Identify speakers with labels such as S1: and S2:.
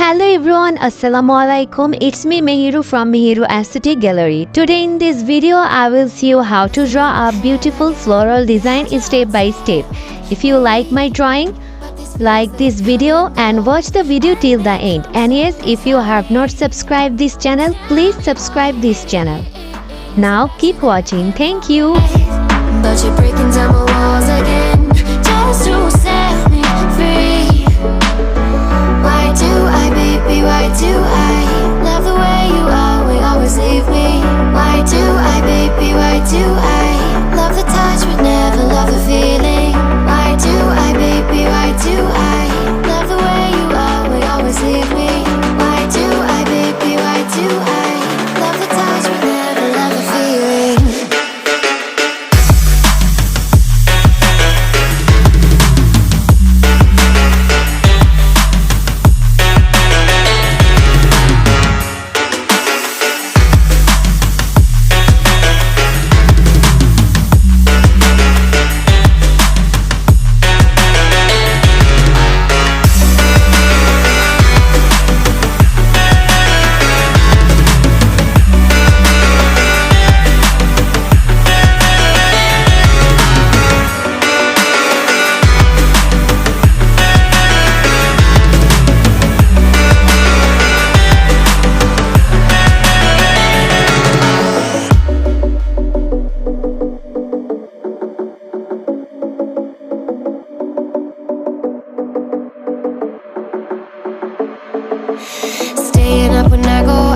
S1: Hello everyone, Assalamualaikum. It's me Meheru from Meheru Aesthetic Gallery. Today in this video, I will show you how to draw a beautiful floral design step by step. If you like my drawing, like this video and watch the video till the end. And yes, if you have not subscribed this channel, please subscribe this channel. Now keep watching. Thank you.
S2: But you're breaking down my walls again, just to set me free. Why do I, baby, why do I love the way you always leave me? Why do I, baby, why do I love the touch but never love the feeling? Why do I, baby, why do I love the way you always leave me? Why do I, baby, why do I love the touch but never love the feeling? Staying up when I go